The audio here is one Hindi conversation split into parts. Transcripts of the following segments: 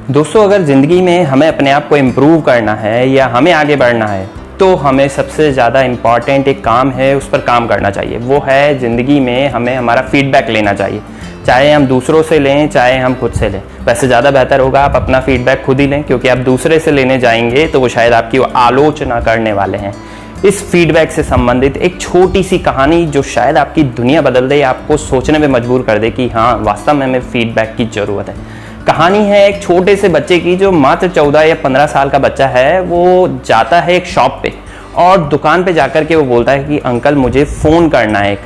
दोस्तों, अगर ज़िंदगी में हमें अपने आप को इम्प्रूव करना है या हमें आगे बढ़ना है तो हमें सबसे ज़्यादा इम्पॉर्टेंट एक काम है, उस पर काम करना चाहिए। वो है ज़िंदगी में हमें हमारा फीडबैक लेना चाहिए, चाहे हम दूसरों से लें चाहे हम खुद से लें। वैसे ज़्यादा बेहतर होगा आप अपना फीडबैक खुद ही लें, क्योंकि आप दूसरे से लेने जाएंगे तो वो शायद आपकी आलोचना करने वाले हैं। इस फीडबैक से संबंधित एक छोटी सी कहानी जो शायद आपकी दुनिया बदल दे, आपको सोचने में मजबूर कर दे कि हाँ, वास्तव में हमें फीडबैक की ज़रूरत है। कहानी है एक छोटे से बच्चे की जो मात्र 14 या 15 साल का बच्चा है। वो जाता है एक शॉप पे और दुकान पे जाकर के वो बोलता है कि अंकल मुझे फ़ोन करना है। एक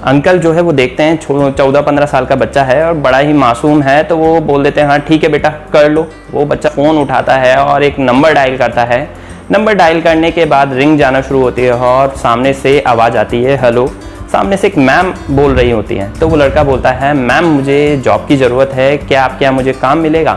अंकल जो है वो देखते हैं 14-15 साल का बच्चा है और बड़ा ही मासूम है, तो वो बोल देते हैं हाँ ठीक है बेटा कर लो। वो बच्चा फ़ोन उठाता है और एक नंबर डायल करता है। नंबर डायल करने के बाद रिंग जाना शुरू होती है और सामने से आवाज़ आती है हेलो। सामने से एक मैम बोल रही होती हैं। तो वो लड़का बोलता है मैम मुझे जॉब की ज़रूरत है, क्या आपके यहाँ मुझे काम मिलेगा?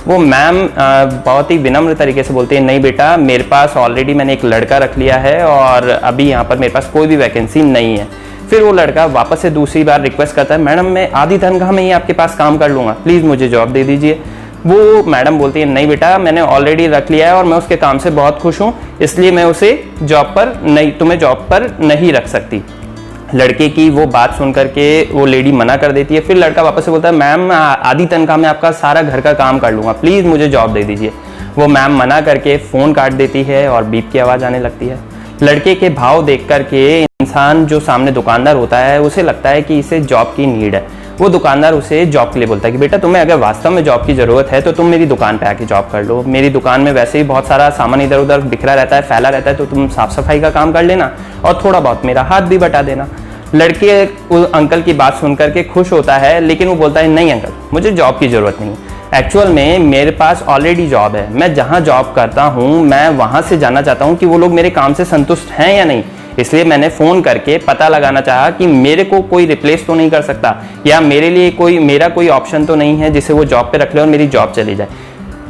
वो मैम बहुत ही विनम्र तरीके से बोलती है नहीं बेटा, मेरे पास ऑलरेडी मैंने एक लड़का रख लिया है और अभी यहाँ पर मेरे पास कोई भी वैकेंसी नहीं है। फिर वो लड़का वापस से दूसरी बार रिक्वेस्ट करता है मैडम मैं आधी तनख्वाह में ही आपके पास काम कर लूँगा, प्लीज़ मुझे जॉब दे दीजिए। वो मैडम बोलती है नहीं बेटा, मैंने ऑलरेडी रख लिया है और मैं उसके काम से बहुत खुश हूँ, इसलिए मैं उसे तुम्हें जॉब पर नहीं रख सकती। लड़के की वो बात सुन करके वो लेडी मना कर देती है। फिर लड़का वापस से बोलता है मैम आधी तनख्वाह में आपका सारा घर का काम कर लूँगा, प्लीज़ मुझे जॉब दे दीजिए। वो मैम मना करके फ़ोन काट देती है और बीप की आवाज़ आने लगती है। लड़के के भाव देख करके इंसान जो सामने दुकानदार होता है उसे लगता है कि इसे जॉब की नीड है। वो दुकानदार उसे जॉब के लिए बोलता है कि बेटा तुम्हें अगर वास्तव में जॉब की ज़रूरत है तो तुम मेरी दुकान पे आके जॉब कर लो। मेरी दुकान में वैसे ही बहुत सारा सामान इधर उधर बिखरा रहता है, फैला रहता है, तो तुम साफ़ सफाई का काम कर लेना और थोड़ा बहुत मेरा हाथ भी बटा देना। लड़के उस अंकल की बात सुन करके खुश होता है, लेकिन वो बोलता है नहीं अंकल, मुझे जॉब की ज़रूरत नहीं। एक्चुअल में मेरे पास ऑलरेडी जॉब है। मैं जहाँ जॉब करता हूँ मैं वहाँ से जानना चाहता हूँ कि वो लोग मेरे काम से संतुष्ट हैं या नहीं। इसलिए मैंने फ़ोन करके पता लगाना चाहा कि मेरे को कोई रिप्लेस तो नहीं कर सकता या मेरे लिए मेरा कोई ऑप्शन तो नहीं है जिसे वो जॉब पे रख ले और मेरी जॉब चली जाए।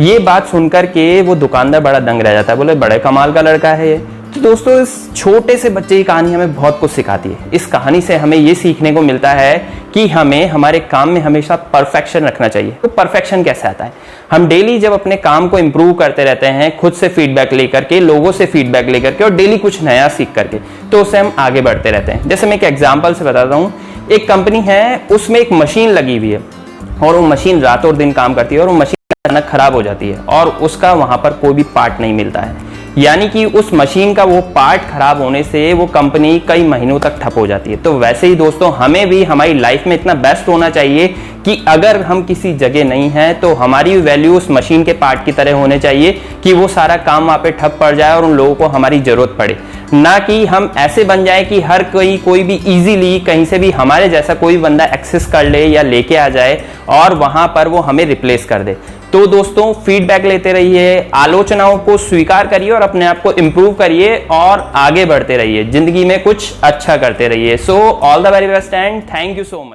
ये बात सुनकर के वो दुकानदार बड़ा दंग रह जाता है, बोले बड़े कमाल का लड़का है ये। तो दोस्तों, इस छोटे से बच्चे की कहानी हमें बहुत कुछ सिखाती है। इस कहानी से हमें ये सीखने को मिलता है कि हमें हमारे काम में हमेशा परफेक्शन रखना चाहिए। तो परफेक्शन कैसे आता है? हम डेली जब अपने काम को इम्प्रूव करते रहते हैं, खुद से फीडबैक लेकर के, लोगों से फीडबैक लेकर के और डेली कुछ नया सीख करके, तो उससे हम आगे बढ़ते रहते हैं। जैसे मैं एक एग्जाम्पल से बताता हूँ। एक कंपनी है, उसमें एक मशीन लगी हुई है और वो मशीन रात और दिन काम करती है और वो मशीन अचानक खराब हो जाती है और उसका वहाँ पर कोई भी पार्ट नहीं मिलता है। यानी कि उस मशीन का वो पार्ट खराब होने से वो कंपनी कई महीनों तक ठप हो जाती है। तो वैसे ही दोस्तों, हमें भी हमारी लाइफ में इतना बेस्ट होना चाहिए कि अगर हम किसी जगह नहीं हैं तो हमारी वैल्यू उस मशीन के पार्ट की तरह होने चाहिए कि वो सारा काम वहाँ पे ठप पड़ जाए और उन लोगों को हमारी ज़रूरत पड़े। ना कि हम ऐसे बन जाए कि हर कोई भी इजीली कहीं से भी हमारे जैसा कोई बंदा एक्सेस कर ले या लेके आ जाए और वहाँ पर वो हमें रिप्लेस कर दे। तो दोस्तों, फीडबैक लेते रहिए, आलोचनाओं को स्वीकार करिए और अपने आप को इम्प्रूव करिए और आगे बढ़ते रहिए। जिंदगी में कुछ अच्छा करते रहिए। So all the very best and thank you so much.